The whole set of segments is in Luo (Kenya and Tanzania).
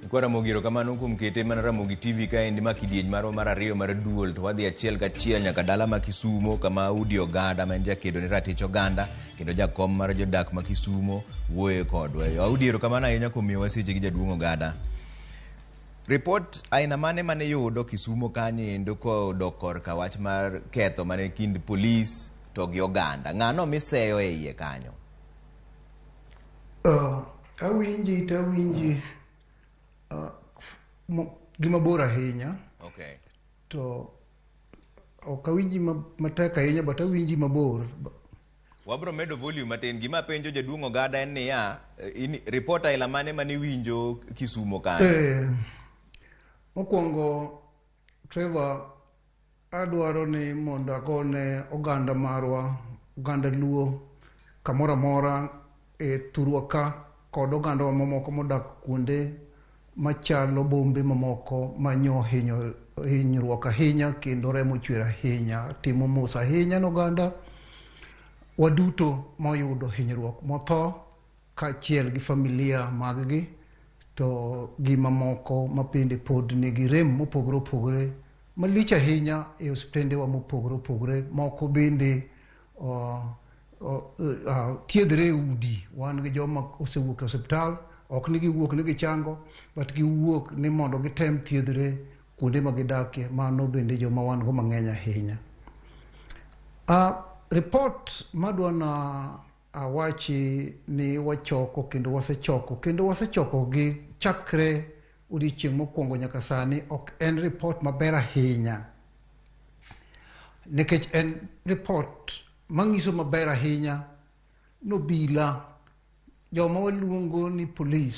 Kwa Ramogi kamano kum kete mana Ramogi TV ka endi makidieny maro mar ariyo mar duol to wadhi achiel kachiel nyaka dala ma Kisumo kama Audi Ogada ma jakedo ni ratich oganda kendo jakom mar jodak ma Kisumo wuoye kodwa. Audi kamano ahinya kumiyo wasiche gi jaduong' Ogada. Report aina mane yudo Kisumo kanyo endo ko dokor ka wach mar ketho mane kind polis to gi oganda. Ng'ano miseyo e iye kanyo? Awinji gima bor ahinya. Okay. To okawinji matek ahinya but awinji mabor. Wabro medo volume matin. Gima penjo jaduong' Ogada en niya, report aila mane winjo Kisumo kanyo? Mokwongo Trevor, adwaro ni mondo agone oganda marwa, oganda Luo kamoro amora e thurwa ka kod oganda mamoko modak kuonde machalo bombe mamoko manyo hinyruok ahinya kendo remo chwer ahinya, timo mos ahinya n'oganda waduto moyudo hinyruok motho kaachiel gi familia mag-gi to gi mamoko mapende pod nigi rem mopogore opogore malich ahinya e osiptendewa mopogore opogore. Moko bende thiedhre e udi. Wan gi joma osewuok e osiptal, ok ni giwuok ni gichango, but giwuok ni mondo gitem thiedhre kuonde ma gidakie. Mano bende joma wan go mang'eny ahinya. Report madwa na awachi ni wachoko kendo wasechoko gi chakre odiochieng' mokwongo nyaka sani ok en report maber ahinya, nikech en report mang'iso maber ahinya nobila joma waluongo ni polis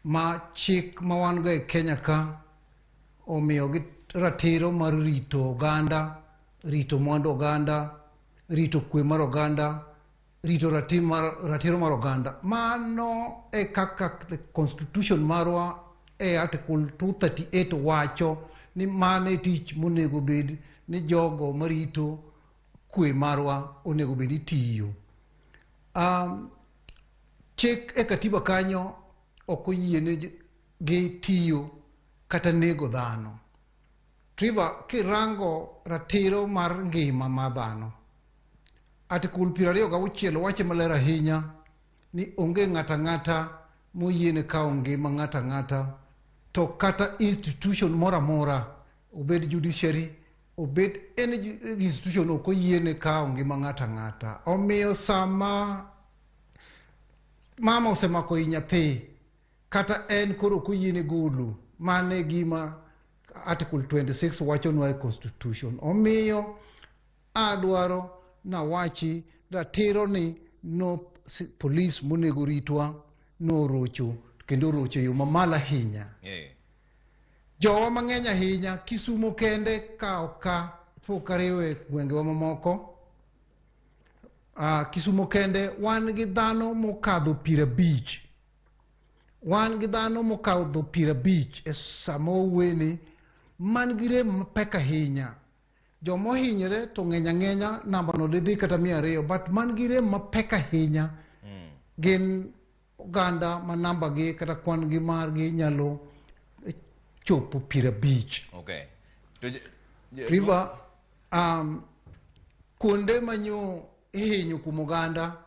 ma chik ma wan go e Kenya ka omiyo gi ratiro mar rito oganda, rito mwandu oganda, rito kwe mar oganda, rito ratiro mar oganda. Mano e kaka the constitution marwa e article 238 wacho ni mano e tich monego bed ni jogo marito kwe marwa onego bed itiyo. Chik e katiba kanyo ok oyiene gi tiyo kata nego dhano. Triva kirango ratiro mar ngima ma dhano, article 26 wacho maler ahinya ni onge ng'ata ng'ata moyiene kawo ngima ng'ata ng'ata to kata institution mora mora, obed judiciary, obed any institution ok oyiene kawo ngima ng'ata ng'ata. Omiyo sama mama osemako nyathi kata en koro ok oyiene golo, mane gima article 26 wacho nwa e constitution. Omiyo adwaro na wachi ratiro ni no polis monego ritwa no rocho kendo rocho yo mamalo ahinya. Jowa mang'eny ahinya Kisumo kende ka oka pok ariwe gwengewa mamoko. Kisumo kende wan gi dhano mokadho 50. Wan gi dhano mokadho 50 e sama owene man gi rem mapek ahinya. Jomo hinyre to ng'enya namba no didhi kata 200, but man gi rem mapek ahinya gin oganda ma namba gi kata kwan gi margi nyalo chopo 50. Okay. Riva kuonde manyo hinyo kuom oganda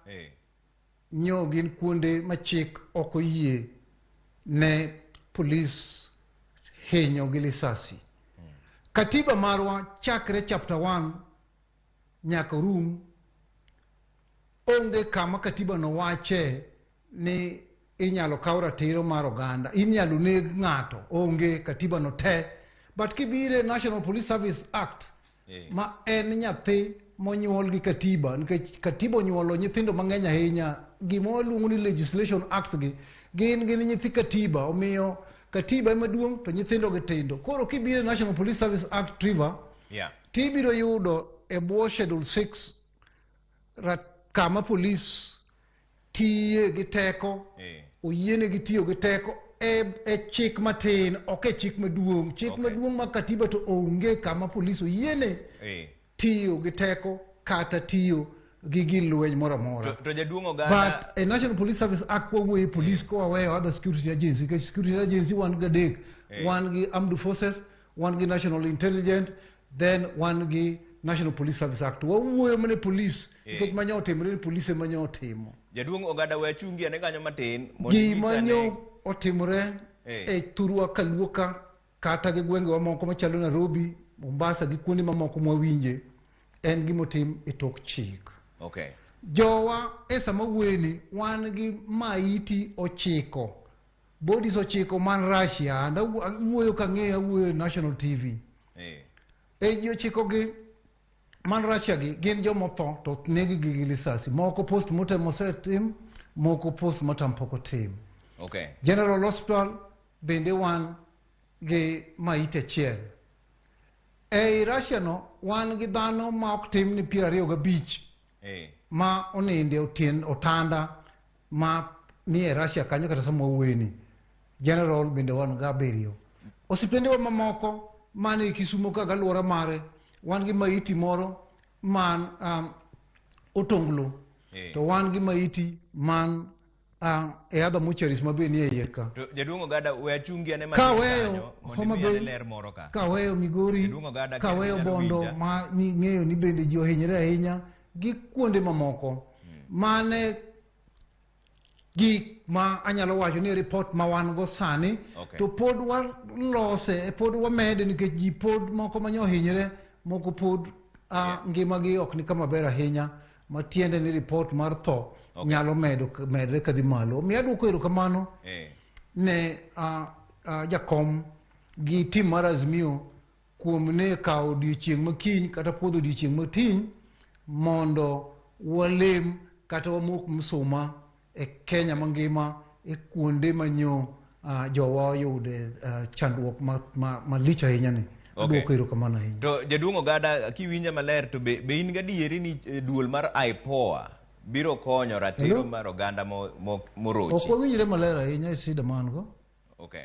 nyo gin kuonde ma chik ok oyie ne polis hinyo gi lisasi. Katiba marwa chakre chapter 1 nyaka rum onge kama katiba no wache ni inyalo kaw ratiro mar oganda, inyalo neg ng'ato, onge katiba no te. But kibire National Police Service Act ma en nyathi monyuol gi katiba, nikech katiba onyuolo nyithindo mang'eny ahinya, gima waluongo ni legislation acts gi gin nyithi katiba, omiyo katiba ema duong' to nyithindo gi tindo. Koro kibire National Police Service Act Triva, tibiro yudo e bwo schedule 6 kama polis tiye gi teko, oyiene gi tiyo gi teko e chik matin, ok e chik maduong'. Chik maduong' ma katiba to onge kama polis oyiene tiyo gi teko kata tiyo gi lweny moro amora. To jaduong' Ogada. But a National Police Service Act way police ko away other security agency. Because security agency one gadek, one gi armed forces, one gi national intelligence, then one gi National Police Service Act. Wo mane police because manyo timre police manyo timo. Jaduong' Ogada we chungi ane kanyo matin gi manyo otimore e turwa kaluoka kata gi gwenge mamoko machalo Nairobi, Mombasa gi kuonde mamoko mwawinje en gimotim e tok chik. Okay. Jowa e sama weni wan gi maiti ochiko. Bodies ochiko man Russia and wuoyo kang'eyo wuoyo National TV. E ochiko gi man Russia gi gin joma tho to negi gi lisasi. Moko post mortem osetim, moko post mortem pok otim. Okay. General Hospital bende wan gi maiti achiel. E Russia no wan gi dhano ma ok tim ni 25 ma oninde otanda ma ni e Russia kanyo kata sama weni. General bende wan ga beriyo. Osipende wa mamoko mane Kisumo ka galwora mare wan gi maiti moro man Otonglo. To wan gi maiti man e other mortuaries mabeni e yeka. To jaduong' Ogada we achungi ane kanyo mondo mi ane ler moro ka. Kaweyo Migori, kaweyo Bondo ma ng'eyo ni bende ji ohinyre ahinya gi kuonde mamoko. Mane gik ma anyalo wacho ni report ma wan go sani to pod walose pod wamede nikech ji pod moko manyo hinyre moko pod ngimagi ok ni kama ber ahinya matiende ni report mar tho nyalo medre kadhi malo. Mi aduoko erokamano ne jakom gi tim mar Azimio kuom ne kawo odiochieng' makiny kata podho odiochieng' matin mondo walem kata wamok msuma e Kenya mangima e kuonde manyo jowa yude chandruok malich ahinya ni. Aduoko erokamano ahinya. To jaduong' Ogada kiwinja maler to be in gadieri ni duol mar IPOA biro konyo ratiro mar oganda morochi? Ok wawinjre maler ahinya e sida man go. Okay.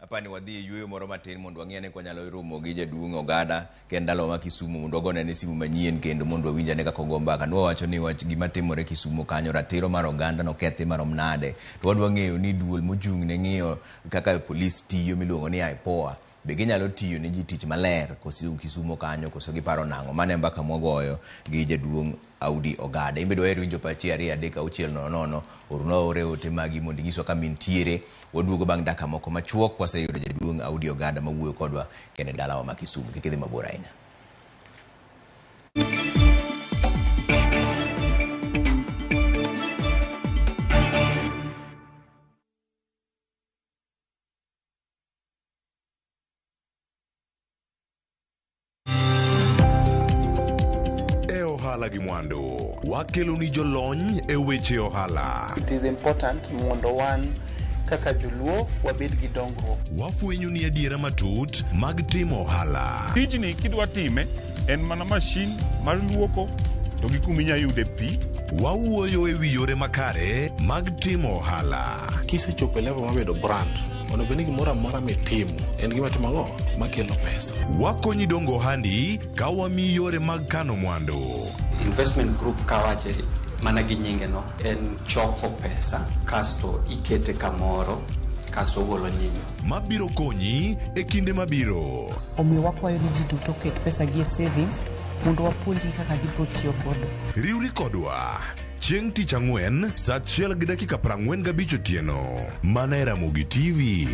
Apani wadhi e yueyo moro matin mondo wang'e ane kwanyalo romo gi jaduong' Ogada kendo ndalo ma Kisumu mondo wagone ne simu manyien kendo mondo wawinj ane kaka ogo mbaka. Nwawacho ni wach gima timore Kisumu kanyo ratiro mar oganda nokethi marom nade. To wadwa ng'eyo ni duol mochung' ne ng'iyo kaka polis tiyo miluongo ni IPOA be ginyalo tiyo ne ji tich maler koso Kisumu kanyo koso giparo nang'o. Mane mbaka mwagoyo gi jaduong' Audi Ogada. Imbe dwaro winjo pachi 2-3-6-00 oruna ore ote magi mondo inyiswa kama intiere. Waduogo bang' dakika moko machuok waseyudo jaduong' Audi Ogada mawuoyo kodwa kendo dalawa ma Kisumu. Kik idhi mabor ahinya. Ohala gi mwandu wakelo ni jolony e weche ohala. It is important mondo wan kaka joluo wabed gi dongruok. Wafwenyo ni adiera matut mag timo ohala. Tijni kidwa time en mana mashin mar luoko to gi kuminya yude pi. Wawuoyo e wi yore makare mag timo ohala. Kisechopo level mabedo brand ono bende gimoro amora mitimo en gima timogo makelo pesa. Wakonyi dongo ohandi ka wamiyi yore mag kano mwandu. Investment group kawache mana gi nyinge no en choko pesa kasto ikete kamoro kasto golo nyinyo mabiro konyi e kinde mabiro. Omiyo wakwayo ni ji duto ket pesa gi e savings mondo wapuonji kaka gibiro tiyo kodo. Riwri kodwa chieng' tich ang'wen saa 1:45 otieno mana e Ramogi TV.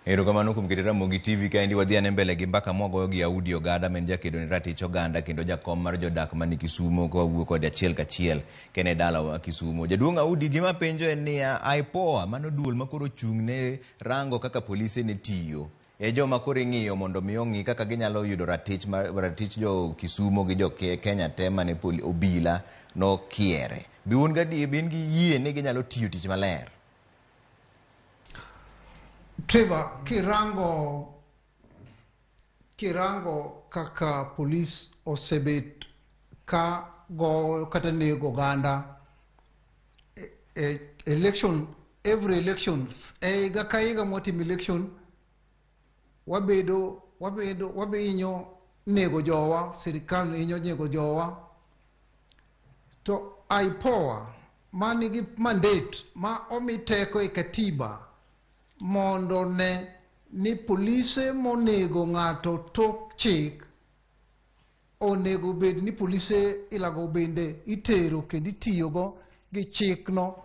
Erokamano kuom keto Ramogi TV kaendi wadhi ane mbele gi mbaka mwagoyo gi Audi Ogada men jakedo ni ratich oganda kendo jakom mar jodak mani Kisumo ko wuok kod achiel kachiel kene dala wa Kisumo. Jaduong' Audi gima penjo en niya IPOA mano duol makoro chung' ne rango kaka polise ne tiyo e joma koro ing'iyo mondo mi ong'i kaka ginyalo yudo ratich jo Kisumo gi jo Kenya te mane obila no kiere. Bin gi yie ni ginyalo tiyo tich maler? Trevor, kirango kaka polis osebet ka go kata nego oganda election, every elections, ga kaiga motim election, wabedo inyo nego jowa, sirikal inyo nego jowa, to aipoa, manigi mandate, ma omiteko katiba, mondo ne ni polise monego ng'ato tok chik, onego bed ni polise ilago bende itero kendo itiyogo gi chikno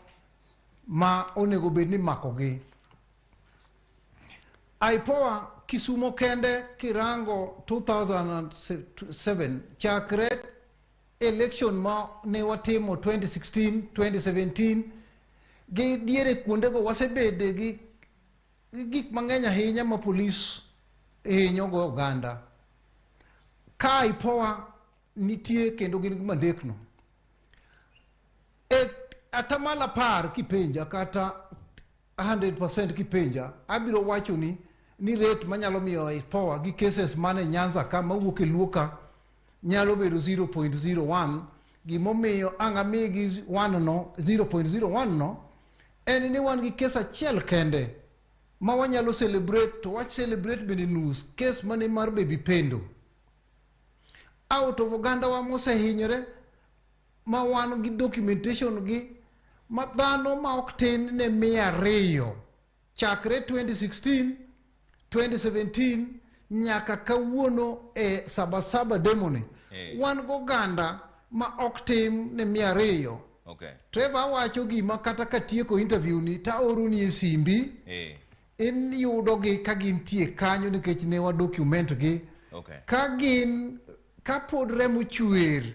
ma onego bed ni makogi. Aipoa Kisumo kende kirango 2007 chakre election ma ne watimo 2016 2017 gi diere kuondego wasebede gi gik mang'eny ahinya ma polis hinyo go oganda. Ka Aipoa nitie kendo gin gima ndekno. Atamala par kipenja kata 100% kipenja, abiro wacho ni rate manyalo miyo Aipoa gi cases mane Nyanza ka mawuok e Luoka nyalo bedo 0.01. Gimomiyo ang'amigi 0.01 no en ni wan gi case achiel kende ma wanyalo celebrate, to wach celebrate bende nus case mane mar Baby Pendo. Out of Oganda wa mosehinyore ma wan gi documentation gi ma dhano ma ok tin ne 200 chakre 2016 2017 nyaka kawuono Sabasaba demoni wan go Oganda ma ok tim ne 200. Okay. Trevor wacho gima kata katieko interview ni ta oruni e simbi in yudo gi ka gintie kanyo nikech ne wa document gi. Okay. Ka gin kapod remo chwer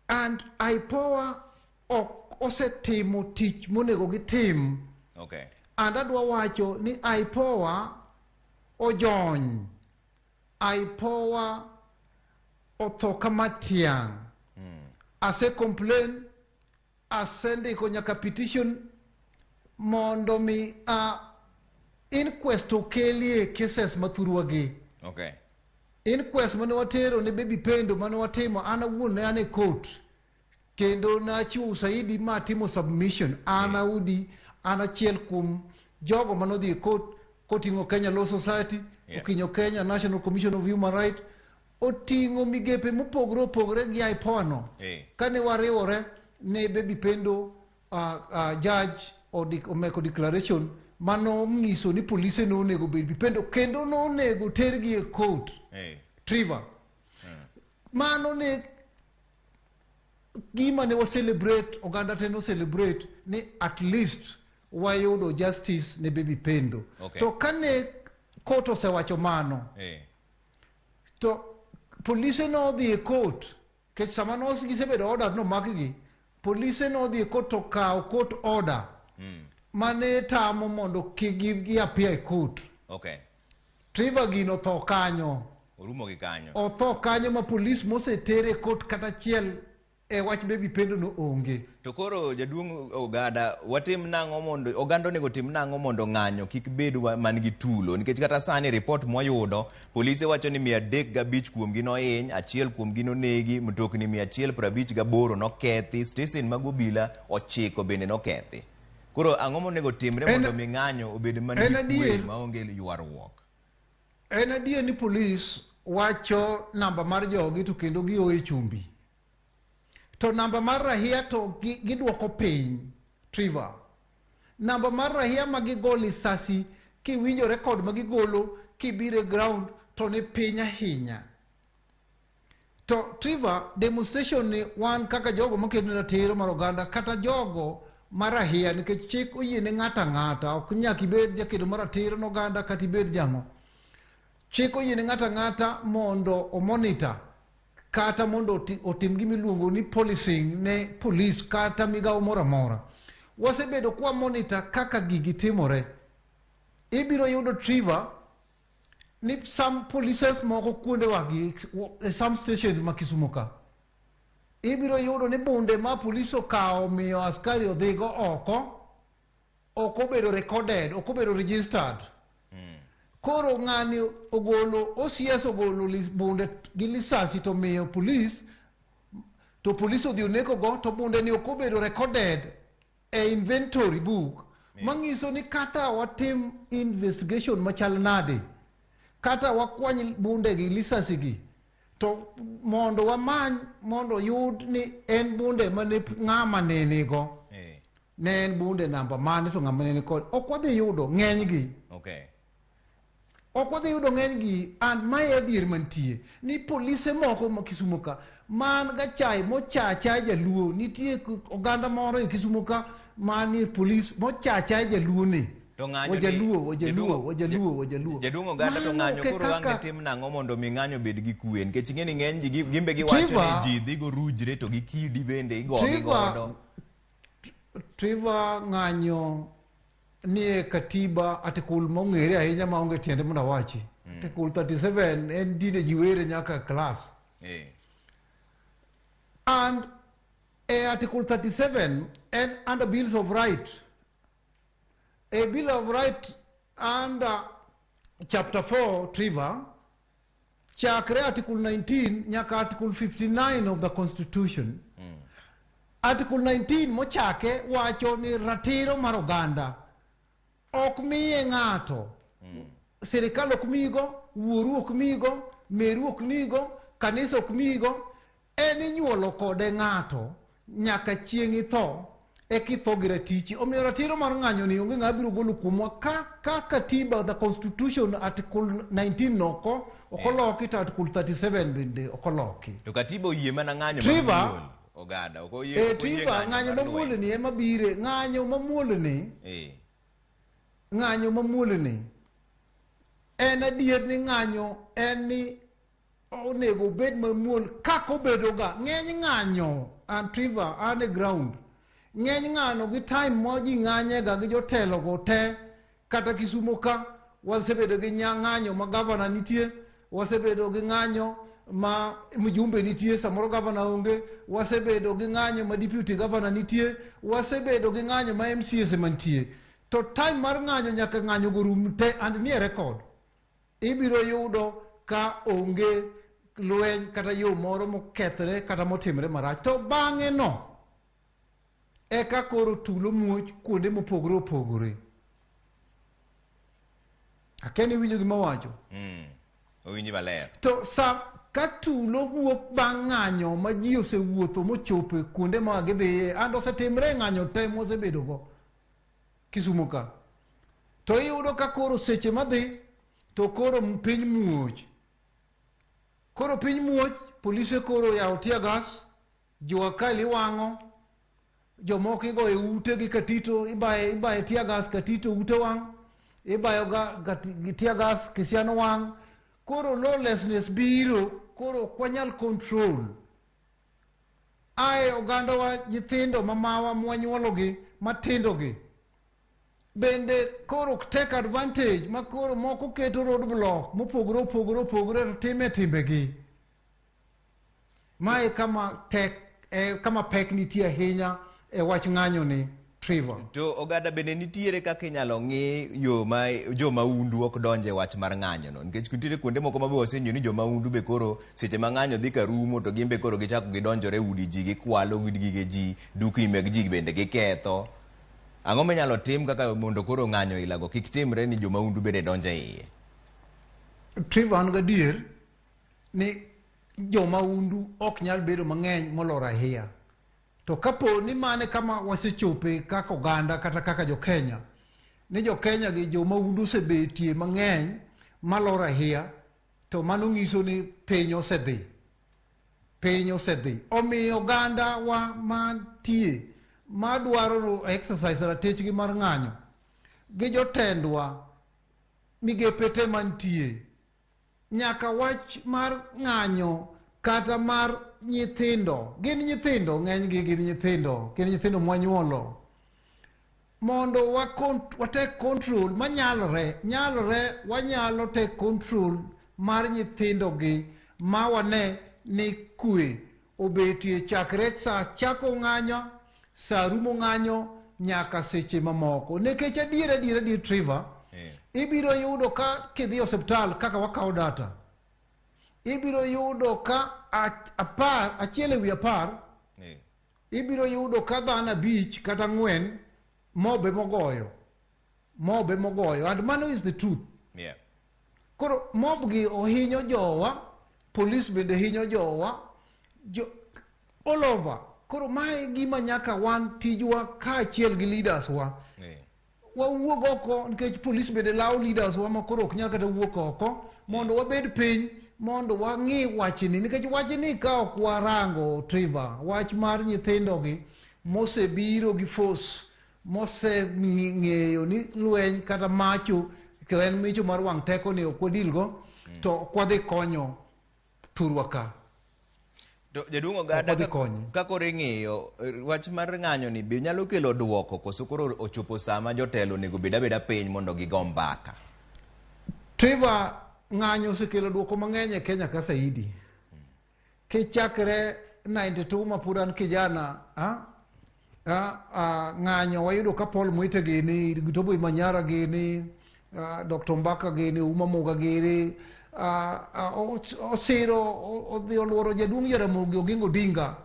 and Aipoa ok osetimo tich monego gitim. Okay. And adwa wacho ni Aipoa ojony, Aipoa otho kama tiang'. Ase complain, asendiko nyaka petition mondo mi inquest okelie cases mathurwagi. Okay. Inquest mane watero ne Baby Pendo mane watimo an awuon ne an e court kendo nachiwo usaidi ma timo submission an Audi an achiel kuom jogo manodhi e court koting'o Kenya Law Society, okinyo Kenya National Commission of Human Rights, oting'o migepe mopogore opogore gi Aipoa no. Kane wariwore ne Baby Pendo judge omeko declaration mano nyiso ni polise no onego Baby Pendo kendo no onego tergi e court. Trevor. Mano ne gima ne wa celebrate, Oganda te no celebrate ni at least wayudo justice ne Baby Pendo. Okay. To kane court osewacho mano, to polise no dhi e court, ke sama no gisebedo order no makgi, polise no dhi e court to kawo court order mane tamo mondo gi appear e court. Okay. Trevor gino tho kanyo. Orumo gi kanyo. Otho kanyo ma polis mosetere court kata chiel e wach Baby Pendo no onge. To koro jaduong' Ogada, watim nang'o mondo Oganda onego tim nang'o mondo ng'anyo kik bed man gi tulo, nikech kata sani report mwayudo polise wacho ni 305 kuom gi nohiny, achiel kuom gi nonegi, mtokni 158 nokethi, stesen mag obila 9 bende nokethi. Koro ang'o monego timre mondo mi ng'anyo obed man gi kwe maonge ywaruok? En adier ni polis wacho namba mar jogi to kendo gioe chumbi. To namba mar rahia to giduoko piny. Trevor. Namba mar rahia magigolo lisasi kiwinjo rekod magigolo kibire ground to ni piny ahinya. To Trevor, demonstration ni wan kaka jogo makedo ratiro mar Oganda kata jogo marahia nikech chik oyiene ng'ata ng'ata, ok nyaka ibed jakedo mar ratiro no Oganda kata ibed jang'o. Chik oyiene ng'ata ng'ata mondo omonitor kata mondo otim gimiluongo ni policing ne police kata migawo moro amora. Wasebedo kwa monitor kaka gigi timore. Ibiro yudo Trevor ni some polices moko kuonde wagi some stations ma Kisumo ka. Ibiro yudo ni bunde ma police okawo miyo askari odhigo oko obedo recorded, ok obedo registered. Koro ng'ani ogolo, OCS ogolo bunde gi lisasi to miyo police to police odhi oneko go to bunde ni okobedo recorded e inventory book mangiso ni kata watim investigation machal nade kata wakwany bunde gi lisasi gi to mondo wamany mondo yud ni en bunde mane ng'ama nene go ne en bunde namba mane to ng'ama nene kod okwadhi yudo ng'eny gi okwadhi yudo ng'eny gi and mae adhier mantie ni polise moko ma Kisumu ka man ga chai mochacha jaluo nitie oganda moro e Kisumu ka mani police mochacha jaluo ni to ng'anyo wajaluo jadung oganda to ng'anyo koro wange tim nang'o mondo mi ng'anyo bed gi kwe nikech ing'eni ng'eny ji gimbe giwacho ni ji dhi go rujre to gi kidi bende igogi godo Triva ng'anyo nie katiba article mong'ere ahinya maonge tiende mondo awachi article 37 en dine jiwere nyaka class and article 37 and under bills of right a bill of right under chapter 4 Triva chakre article 19 nyaka article 59 of the constitution article 19 mochake wacho ni ratiro mar oganda ok miye ng'ato serikal ok migo wuoru ok migo meru ok migo kanisa ok migo en inyuolo kode ng'ato nyaka chieng' tho e kitho gi ratichi omiyo ratiro mar ng'anyo ni onge ng'abiro golo kuomwa ka katiba the constitution article 19 noko okoloki to article 37 bende okoloki to katiba oyie mana ng'anyo mamuol ogada okoyie Triva ng'anyo mamuol ni ema bire ng'anyo mamuol ni en adier ni ng'anyo en ni onego bed mamuol kako bedo ga ng'eny ng'anyo and Triva underground ng'eny ng'ano gi time moji ng'anye ga gi jotelo go te kata Kisumu ka wasebedo gi ng'anyo ma governor nitie wasebedo gi ng'anyo ma mjumbe nitie samoro governor onge wasebedo gi ng'anyo ma deputy governor nitie wasebedo gi ng'anyo ma MCS mantie to time mar ng'anyo nyaka ng'anyo go rum te and nie record ibiro yudo ka onge lweny kata yo moro mokethre kata motimre marach to bang'e no eka koro tulo muoch kuonde mopogore opogore akeni winjo gima wacho owinji maler to ka tulo wuok bang' ng'anyo ma ji osewuotho mochopo kuonde ma gidhiye and osetimre ng'anyo te mosebedo go Kisumu ka to iyudo ka koro seche madhi to koro piny muoch polise koro yawo tear gas joakali wang'o jomoko igo e ute gi katito ibaye tear gas katito ute wang' ibayo ga tear gas kisiano wang' koro lawlessness biro koro kwanyal control ae oganda wa nyithindo mamawa mwanyuologi matindogi bende koro take advantage ma koro moko keto road block mopogore to time timbegi mae kama pek nitie ahinya e wach ng'anyo ni Triva. To ogada bende nitiere kaka inyalo ng'i yo ma jomaundu ok donje wach mar ng'anyo no nikech nitiere kuonde moko mabe wasenyo ni jomaundu be koro seche ma ng'anyo dhi ka rumo to gimbe koro gichako gidonjore udi ji gikwalo gige ji dukni meg ji bende giketho ang'o minyalo tim kaka mondo koro ng'anyo ilago kik timre ni jomaundu bende donje iye Triva an gadier ni jomaundu ok nyal bedo mang'eny molora ahiya to kapo ni mane kama wasechope kaka oganda kata kaka jo-Kenya ni jo-Kenya gi jomaundu osebetie mang'eny malora ahiya to mano ng'iso ni piny osedhi omiyo oganda wa mantie madwaro exercise ratechgi mar ng'anyo gi jotendwa migepe te mantie nyaka wach mar ng'anyo kata mar nyithindo gin nyithindo ng'enygi gin nyithindo mwanyuolo mondo watek control manyalore wanyalo take control mar nyithindogi ma wane ni kwe obetie chakre sa chako ng'anyo sa rumo ng'anyo nyaka seche mamoko nikech adier Triva ibiro yudo ka kidhi osiptal kaka wakawo data ibiro yudo ka achiel ewi 10 ibiro yudo ka dhano 5 kata 4 mobe mogoyo and mano is the truth. Koro mob gi ohinyo jowa, police bende hinyo jowa, all over. Koro mae gima nyaka wan tijwa kaachiel gi leaders wa wawuog oko, nikech police bende lawo leaders wa makoro ok nyal kata wuok oko mondo wabed piny mondo wang'i wachni, nikech wachni ka ok warango Trevor, wach mar nyithindogi mosebiro gi force moseng'eyo ni lweny kata macho en micho mar wang' teko ni ok wadilgo, to ok wadhi konyo turwa ka. Jaduong' Ogada, ka koro ing'iyo wach mar ng'anyo ni be nyalo kelo duoko koso koro ochopo sama jotelo onego bed abeda piny mondo gigo mbaka? Trevor, ng'anyo osekelo duoko mang'eny e Kenya ka saidi. Kichakre 92 ma pod an kijana, ng'anyo wayudo ka Paul Mwite gini, Gitobo Manyara gini, Dr. Mbaka gini, Uma Muga gini, osiro odhi oluoro jaduong' Jaramogi Oginga Odinga,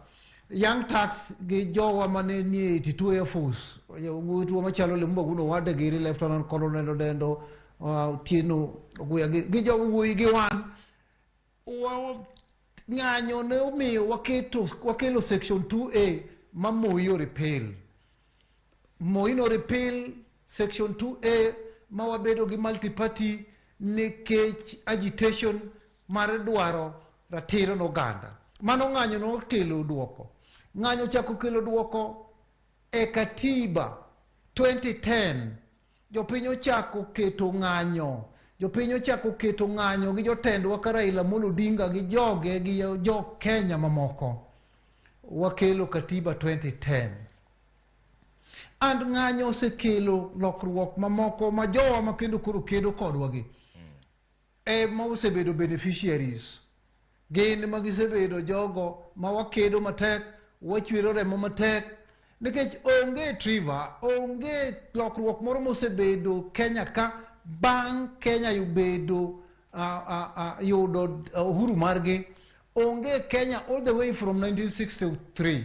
Young Tax gi jowa mane ni 82 Air Force, wuotwa machalo Lemba Guno Wade giri, Lieutenant Colonel Odendo, Tieno Oguya gi jowa wuoyi gi wan. Ng'anyo ne omiyo wakelo section 2A ma Moi repeal. Moi no repeal section 2A ma wabedo gi multi-party nikech agitation mar dwaro ratiro n'oganda. Mano ng'anyo no kelo duoko. Ng'anyo chako kelo duoko e katiba 2010. Jopiny ochako keto ng'anyo. Jopiny ochako keto ng'anyo gi jotendwa ka Raila Amolo Odinga gi joge gi jo Kenya mamoko. Wakelo katiba 2010. And ng'anyo osekelo lokruok mamoko ma jowa ma kendo koro kedo kodwa gi. Ma osebedo beneficiaries. Gin ma gisebedo jogo ma wakedo matek, wachwero remo matek. Nikech onge Trevor, onge lokruok moro mosebedo Kenya ka bang' Kenya yudo uhuru margi. Onge Kenya all the way from 1963.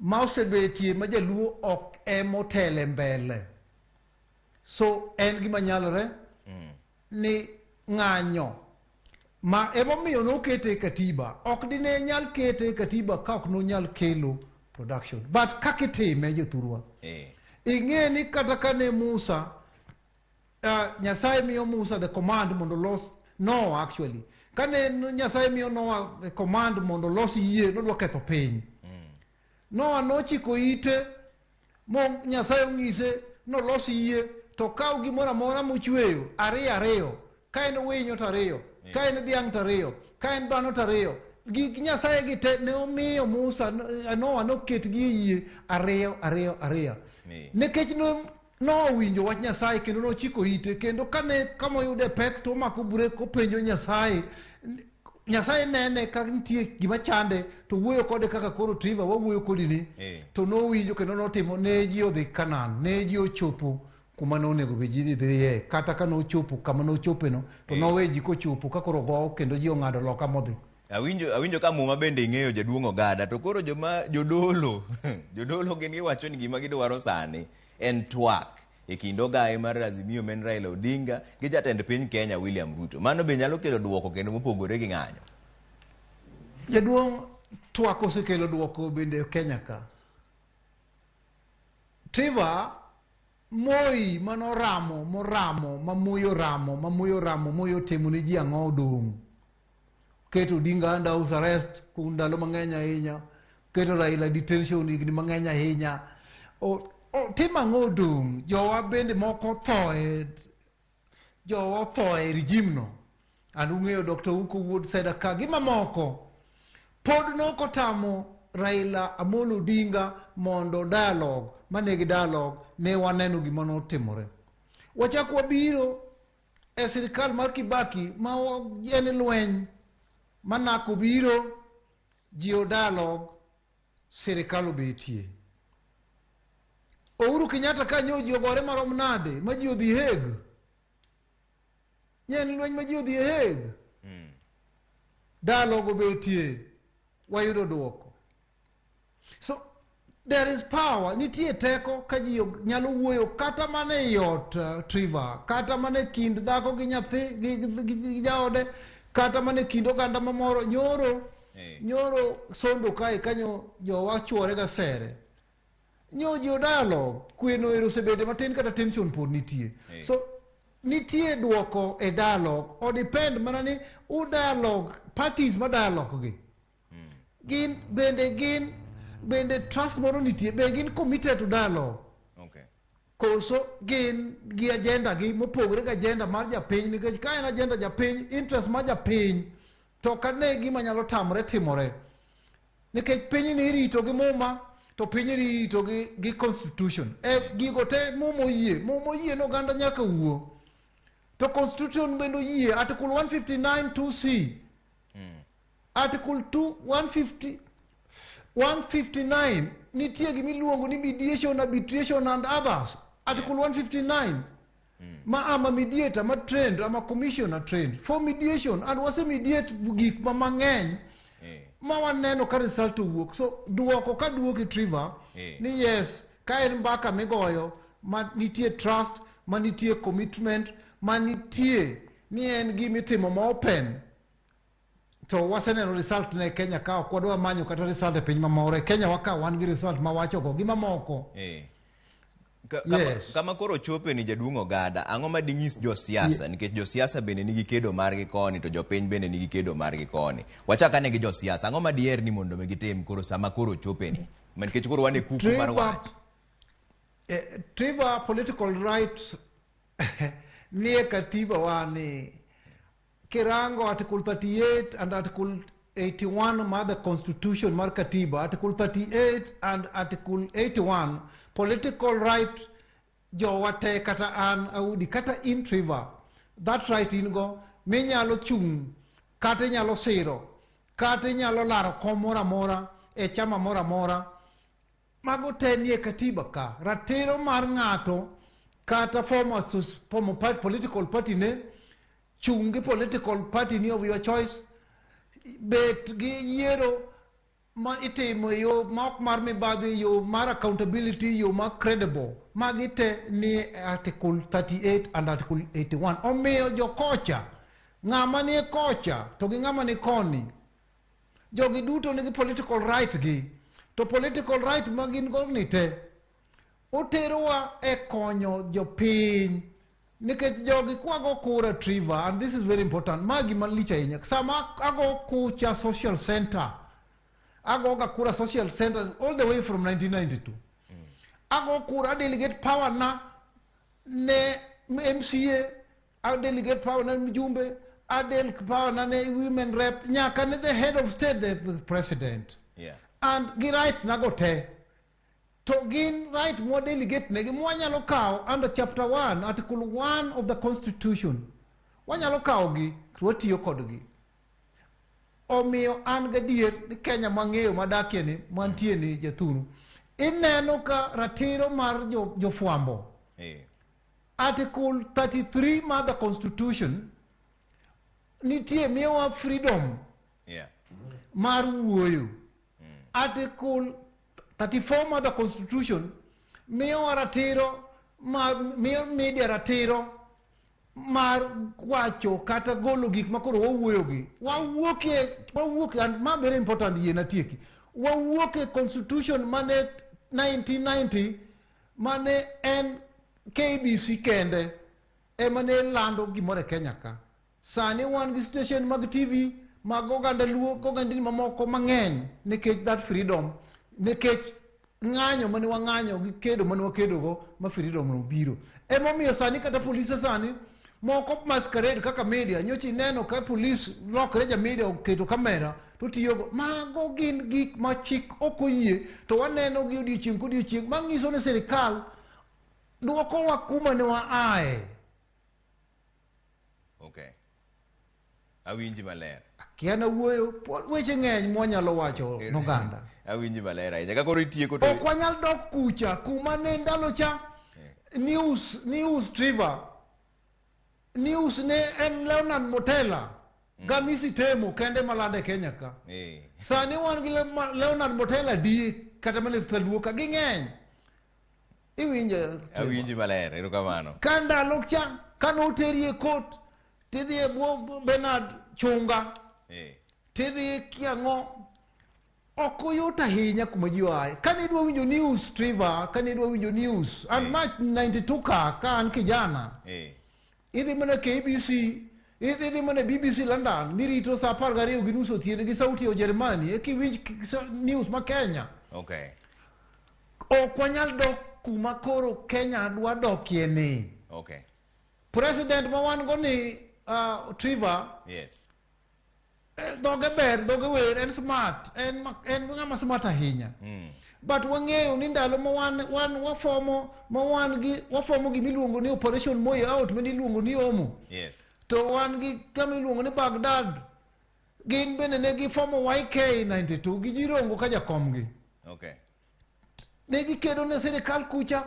Ma osebetie ma jaluo ok emotele mbele. So en gima nyalore ni ng'anyo ma emomiyo nokete katiba. Ok dine nyal kete katiba ka ok nonyal kelo production. But kakitime jothurwa. Ing'e ni kata kane Musa, Nyasaye miyo Musa the command mondo los, no actually. Kane Nyasaye miyo Noah the command mondo los yie, nodwa ketho piny. Noah nochiko ite, Nyasaye ong'ise nolos yie, to kaw gimoro amora mochweyo, ariyo. Ka en winyo to ariyo, ka en dhiang' to ariyo, ka en dhano to ariyo. Gik Nyasaye gi te ne omiyo Musa, Noah noketgi e yie ariyo. Nikech nowinjo wach Nyasaye kendo nochiko ite, kendo kama oyude pek to omako bure kopenjo Nyasaye. Nyasaye nene ka nitie gima chande to wuoyo kode kaka koro Trevor wawuoyo kodi ni. To nowinjo kendo notimo, ne ji odhi Kanaan, ne ji ochopo kuma nonego be ji dhiye. Kata ka nochopo kama nochopeno to nowe ji kochopo ka koro go kendo ji ong'ado loka modhi. Awinjo ka muma bende ing'eyo Jaduong' Ogada, to koro jodolo gin giwacho ni gima gidwaro sani en twak e kind ogaye mar Azimio men Raila Odinga gi jatend piny Kenya William Ruto. Mano be nyalo kelo duoko kendo mopogore gi ng'anyo. Jaduong', twak osekelo duoko bende Kenya ka. Trevor, Moi moramo, Moi otimo ni ji ang'o odong'. Keto Odinga under house arrest kuom ndalo mang'eny ahinya. Keto Raila detention higni mang'eny ahinya. Tim ang'o odong'. Jowa bende moko thoe regime no. And ung'eyo Dr. Uko Wood Sedaka gi mamoko. Pod nokotamo Raila Amolo Odinga mondo dialogue, manegi dialogue, ne waneno gima notimore. Wachako wabiro e sirikal mar Kibaki ma en lweny manako biro jio dialogue sirikal obetie. Uhuru Kenyatta ka nyo ji ogore marom nade ma ji odhi Hague. Nyen lweny ma ji odhi Hague. Dialogue obetie, wayudo duoko. So there is power. Nitie teko ka ji nyalo wuoyo kata mane yot Triva, kata mane kind dhako gi nyathi gi jaode, kata mane kind oganda mamoro nyoro sondo kae kanyo jowa chuore ga sere. Jo dialogue kweno ero sebede matin kata tension pod nitie. So nitie duoko e dialogue o depend mana ni u dialogue parties ma dialogue gi. Gin bende trust moro nitie, be gin committed to dialogue. Okay. Koso gin gi agenda gi mopogore gi agenda mar japiny, nikech ka en agenda japiny, interest mar japiny to kane gima nyalo tamre timore. Nikech piny ni irito gi muma, to piny irito gi constitution. Gigo te momo yie no ganda nyaka wuo. To constitution bendo yie, article 159 2C. Article 159 nitie gimiluongo ni mediation, arbitration and others. Article 159 ma ama mediator ma trained, ama commissioner trained for mediation, and wase mediate gik ma mang'eny ma waneno ka result wuok. So duoko ka duoki Triva ni yes, ka en mbaka migoyo ma nitie trust, ma nitie commitment, ma nitie ni en gimitimo ma open, to waseneno result ne Kenya ka ok wadwa manyo kata result e piny mamoro. Kenya waka wan gi result ma wacho go gi mamoko. Kama koro chope ni jaduong' Ogada, ang'o ma ding'is josiasa? Nikech josiasa bende nigi kedo margi koni, to jopiny bende nigi kedo margi koni. Wachaka ne gi josiasa, ang'o ma diher ni mondo me gitim koro sama koro chope ni? Nikech koro wane kuku mar wach. Triva political rights nie katiba wani kirango article 38 and article 81 mar the constitution mar katiba, article 38 and article 81 political right jowate kata an Audi kata in Triva, that right in go minyalo chung kata nyalo siro kata nyalo laro komora mora e chama mora mora mago tenie katiba ka. Ratiro mar ng'ato kata former political party ne chungi political party ni of your choice, bet gi yiero ma itimo yo ma mar mibadhi, yo mar accountability, yo ma credible, magite ni article 38 and article 81. Omiyo jo kocha, ng'ama ni kocha to gi ng'ama ni koni, jogi duto nigi political right gi, to political right magin go ni te oterowa e konyo jopiny. Nikech jogi kwago kura Triva, and this is very important, magi malicha inya sama ago kucha social center, ago ga kura social center all the way from 1992. Ago kura delegate power na ne MCA, a delegate power na mjumbe, a delegate power na ne women rep, nyaka ne the head of state, the president. And gi right na go te to gin right mo delegate ne mwanyalo kao under chapter 1 article 1 of the constitution, wanyalo kao gi watiyo kodgi. Omiyo an gadier ni Kenya mang'eyo madakie ni mantie ni jathuru ineno ka ratiro mar jofuambo article 33 mar the constitution nitie miyowa freedom mar wuoyo. Article 34 of the constitution miyo ratiro miyo media ratiro mar wacho kata golo gik makoro wawuoyogi. Wawuoke and ma very important yie natieki, wawuoke constitution mane 1990 mane en KBC kende emane lando gimore Kenya ka. Sani wan gi station mag TV mag oganda luo, oganda mamoko mang'eny, nikech that freedom, nikech ng'anyo mane wang'anyo gi kedo mane wakedo go ma freedom no biro. Emomiyo sani kata polise sani moko masquerade kaka media, nyochi neno ka police lokre ja media oketo kamera to tiyogo mago gin gik ma chik okoyie, to waneno gi odiochieng' kodiochieng' mang'iso ne sirikal duoko wa kuma ne waaye. Okay, awinji maler. Kiana wuoyo weche ng'eny mwanyalo wacho noganda. Awinji maler ahinya. Kaka koro itieko to ok wanyal dok kucha kuma ne ndalo cha news Triva news ne en Leonard Motela Gamisi Temo kende malande Kenya ka. Sani wan gi Leonard Motela di kata mana thaluo ka ging'eny iwinjo awinji maler erokamano ka ndalo cha kanoteri e kot tidhi e bwo Bernard Chunga tidhi kiang'o ok oyot ahinya kuma ji oaye kanidwa winjo news Trevor kanidwa winjo news an March 92 ka an kijana idhi mana KBC idhi mana BBC London mirito saa 12 gi nus otieno gi sauti Ujerumani ekiwinj news ma Kenya ok wanyal dok kuma koro Kenya dwa dokie ni president ma wan go ni Trevor doge ber doge wer en smart en ng'ama smart ahinya but wang'eyo ni ndalo ma wan wafomo gimiluongo ni operation Moi out miluongo ni Omo to wan gi kama iluongo ni Baghdad gin bende ne gifomo YK 92 gi jirongo ka jakomgi ne gikedo ne sirikal kucha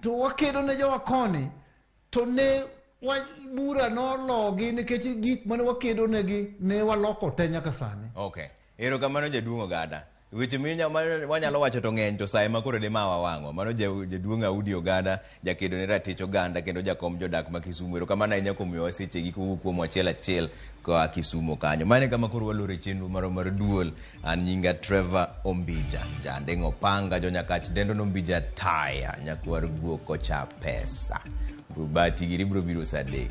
to wakedo ne jowa koni to ne bura nologi nikech gik mane wakedo negi ne waloko te nyaka sani erokamano jaduong' Ogada weche wanyalo wacho to ng'eny to sae makoro de mawa wang'o mano jaduong' Audi Ogada jakedo ne ratich oganda kendo jakom jodak ma Kisumu erokamano ahinya kuom miyowa sechegi kowuok kuom achiel koa Kisumu kanyo mane kama koro walore chenro mar duol an nyinga Trevor Ombija jandeng' opanga jonyakach dendo Ombija taya nyakwar guok kocha pesa Rubati giri bro biro saa 3